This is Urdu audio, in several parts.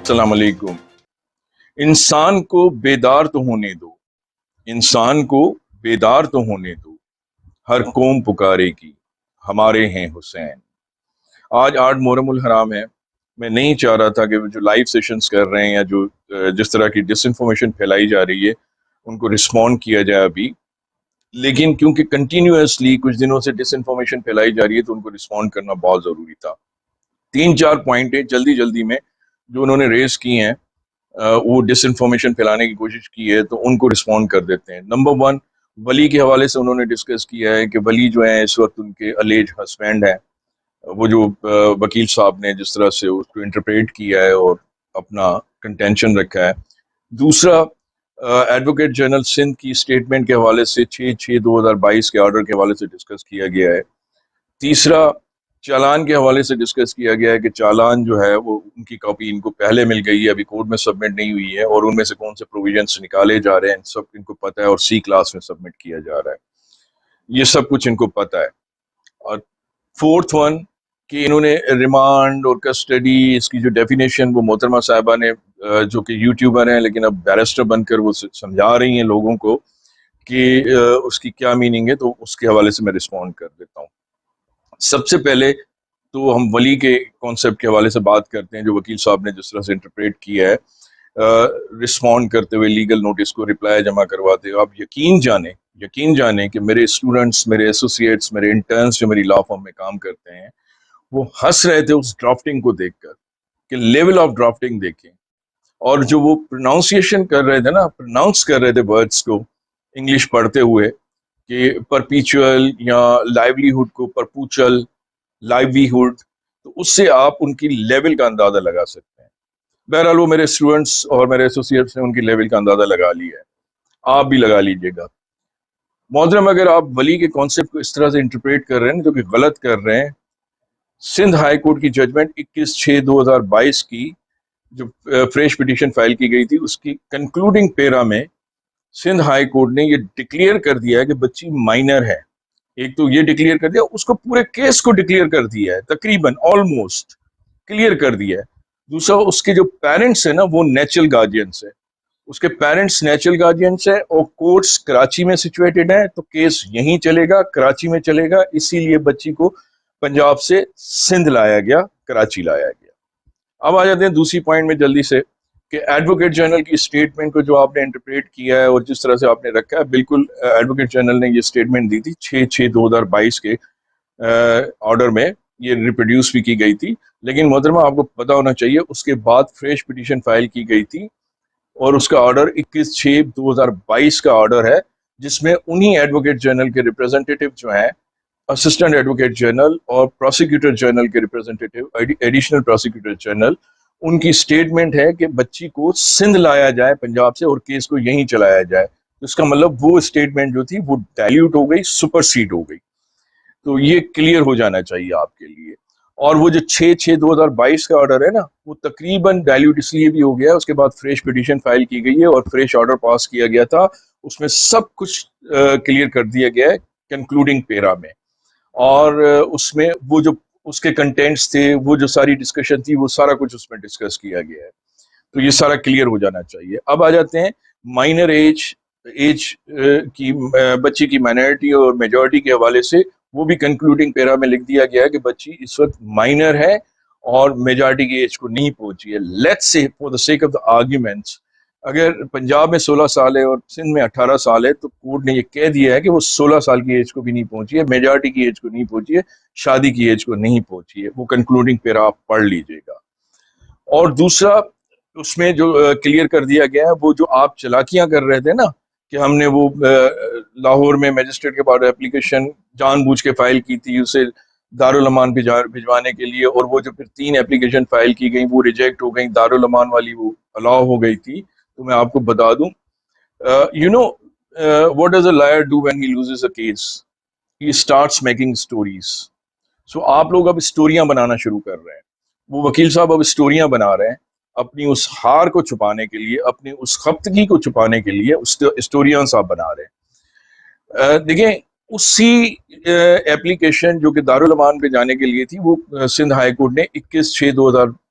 السلام علیکم۔ انسان کو بیدار تو ہونے دو، انسان کو بیدار تو ہونے دو، ہر قوم پکارے کی ہمارے ہیں حسین۔ آج 8 محرم الحرام ہے۔ میں نہیں چاہ رہا تھا کہ جو لائیو سیشنز کر رہے ہیں یا جو جس طرح کی ڈس انفارمیشن پھیلائی جا رہی ہے ان کو رسپونڈ کیا جائے ابھی، لیکن کیونکہ کنٹینیوسلی کچھ دنوں سے ڈس انفارمیشن پھیلائی جا رہی ہے تو ان کو رسپونڈ کرنا بہت ضروری تھا۔ 3-4 پوائنٹیں جلدی میں جو انہوں نے ریز کی ہیں، وہ ڈس انفارمیشن پھیلانے کی کوشش کی ہے تو ان کو رسپونڈ کر دیتے ہیں۔ نمبر 1، ولی کے حوالے سے انہوں نے ڈسکس کیا ہے کہ ولی جو ہیں اس وقت ان کے الیج ہسبینڈ ہیں، وہ جو وکیل صاحب نے جس طرح سے اس کو انٹرپریٹ کیا ہے اور اپنا کنٹینشن رکھا ہے۔ دوسرا، ایڈوکیٹ جنرل سندھ کی اسٹیٹمنٹ کے حوالے سے 6/6/2022 کے آرڈر کے حوالے سے ڈسکس کیا گیا ہے۔ تیسرا، چالان کے حوالے سے ڈسکس کیا گیا ہے کہ چالان جو ہے وہ ان کی کاپی ان کو پہلے مل گئی ہے، ابھی کورٹ میں سبمٹ نہیں ہوئی ہے، اور ان میں سے کون سے پروویژنس نکالے جا رہے ہیں سب ان کو پتہ ہے، اور سی کلاس میں سبمٹ کیا جا رہا ہے، یہ سب کچھ ان کو پتہ ہے۔ اور فورتھ ون کہ انہوں نے ریمانڈ اور کسٹڈی اس کی جو ڈیفینیشن وہ محترمہ صاحبہ نے جو کہ یوٹیوبر ہیں لیکن اب بیرسٹر بن کر وہ سمجھا رہی ہیں لوگوں کو کہ اس کی کیا میننگ ہے، تو اس کے حوالے سے میں رسپونڈ کر دیتا ہوں۔ سب سے پہلے تو ہم ولی کے کانسیپٹ کے حوالے سے بات کرتے ہیں جو وکیل صاحب نے جس طرح سے انٹرپریٹ کیا ہے، رسپونڈ کرتے ہوئے لیگل نوٹس کو رپلائی جمع کرواتے ہوئے۔ آپ یقین جانیں کہ میرے اسٹوڈنٹس، میرے ایسوسیٹس، میرے انٹرنس جو میری لا فرم میں کام کرتے ہیں وہ ہنس رہے تھے اس ڈرافٹنگ کو دیکھ کر کہ لیول آف ڈرافٹنگ دیکھیں، اور جو وہ پروناؤنسیشن کر رہے تھے نا، پروناؤنس کر رہے تھے ورڈز کو انگلش پڑھتے ہوئے کہ پرپیچول یا لائیولیہڈ کو پرپوچل لائیولیہڈ، تو اس سے آپ ان کی لیول کا اندازہ لگا سکتے ہیں۔ بہرحال وہ میرے اسٹوڈنٹس اور میرے ایسوسیٹس نے ان کی لیول کا اندازہ لگا لیا ہے، آپ بھی لگا لیجئے گا۔ محترم، اگر آپ ولی کے کانسیپٹ کو اس طرح سے انٹرپریٹ کر رہے ہیں جو کہ غلط کر رہے ہیں، سندھ ہائی کورٹ کی ججمنٹ 21/6/2022 کی جو فریش پٹیشن فائل کی گئی تھی، اس کی کنکلوڈنگ پیرا میں سندھ ہائی کورٹ نے یہ ڈکلیئر کر دیا ہے کہ بچی مائنر ہے۔ ایک تو یہ ڈکلیئر کر دیا، اس کو پورے کیس کو ڈکلیئر کر دیا ہے، تقریباً آلموسٹ کلیئر کر دیا ہے۔ دوسرا، اس کے جو پیرنٹس ہیں نا وہ نیچرل گارڈینس ہیں، اس کے پیرنٹس نیچرل گارڈینس ہیں، اور کورٹس کراچی میں سچویٹڈ ہیں، تو کیس یہیں چلے گا، کراچی میں چلے گا، اسی لیے بچی کو پنجاب سے سندھ لایا گیا، کراچی لایا گیا۔ اب آ جاتے ہیں دوسری پوائنٹ میں جلدی سے کہ ایڈوکیٹ جنرل کی اسٹیٹمنٹ کو جو آپ نے انٹرپریٹ کیا ہے اور جس طرح سے آپ نے رکھا ہے، بالکل ایڈوکیٹ جنرل نے یہ اسٹیٹمنٹ دی تھی 6/6/2022 کے آرڈر میں، یہ ریپروڈیوس بھی کی گئی تھی، لیکن محترمہ آپ کو پتا ہونا چاہیے اس کے بعد فریش پٹیشن فائل کی گئی تھی، اور اس کا آرڈر 21/6/2022 کا آرڈر ہے، جس میں انہی ایڈوکیٹ جنرل کے ریپرزنٹیٹیو جو ہیں، اسسٹنٹ ایڈوکیٹ جنرل اور پروسیکیوٹر جنرل کے ریپرزنٹیٹیو، ایڈیشنل پروسیکیوٹر جنرل، ان کی اسٹیٹمنٹ ہے کہ بچی کو سندھ لایا جائے پنجاب سے اور کیس کو یہیں چلایا جائے۔ اس کا مطلب وہ اسٹیٹمنٹ جو تھی وہ ڈائلیوٹ ہو گئی، سپرسیڈ ہو گئی، تو یہ کلیئر ہو جانا چاہیے آپ کے لیے۔ اور وہ جو 6/6/2022 کا آرڈر ہے نا، وہ تقریباً ڈائلیوٹ اس لیے بھی ہو گیا، اس کے بعد فریش پٹیشن فائل کی گئی ہے اور فریش آرڈر پاس کیا گیا تھا، اس میں سب کچھ کلیئر کر دیا گیا ہے کنکلوڈنگ پیرا میں، اور اس میں وہ جو اس کے کنٹینٹس تھے، وہ جو ساری ڈسکشن تھی، وہ سارا کچھ اس میں ڈسکس کیا گیا ہے، تو یہ سارا کلیئر ہو جانا چاہیے۔ اب آ جاتے ہیں مائنر ایج کی، بچی کی مائنرٹی اور میجورٹی کے حوالے سے، وہ بھی کنکلوڈنگ پیرا میں لکھ دیا گیا ہے کہ بچی اس وقت مائنر ہے اور میجورٹی کی ایج کو نہیں پہنچی ہے۔ Let's say for the sake of the arguments, اگر پنجاب میں 16 سال ہے اور سندھ میں 18 سال ہے، تو کورٹ نے یہ کہہ دیا ہے کہ وہ 16 سال کی ایج کو بھی نہیں پہنچی ہے، میجورٹی کی ایج کو نہیں پہنچی ہے، شادی کی ایج کو نہیں پہنچی ہے۔ وہ کنکلوڈنگ پیرا آپ پڑھ لیجئے گا۔ اور دوسرا، اس میں جو کلیئر کر دیا گیا ہے، وہ جو آپ چلاکیاں کر رہے تھے نا کہ ہم نے وہ لاہور میں میجسٹریٹ کے پاس اپلیکیشن جان بوجھ کے فائل کی تھی اسے دارالامان بھجوانے کے لیے، اور وہ جو پھر 3 اپلیکیشن فائل کی گئیں وہ ریجیکٹ ہو گئیں، دارالامان والی وہ الاؤ ہو گئی تھی، تو میں آپ کو بتا دوں، you know what does a liar do when he loses a case? He starts making stories. So آپ لوگ اب اسٹوریاں بنانا شروع کر رہے ہیں، وہ وکیل صاحب اب اسٹوریاں بنا رہے ہیں اپنی اس ہار کو چھپانے کے لیے، اپنی اس خفتگی کو چھپانے کے لیے، اسٹوریاں صاحب بنا رہے ہیں۔ دیکھیں، اسی اپلیکیشن جو کہ دارالامان پہ جانے کے لیے تھی، وہ سندھ ہائی کورٹ نے 21/6/2022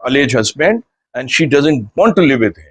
alleged husband and she doesn't want to live with him.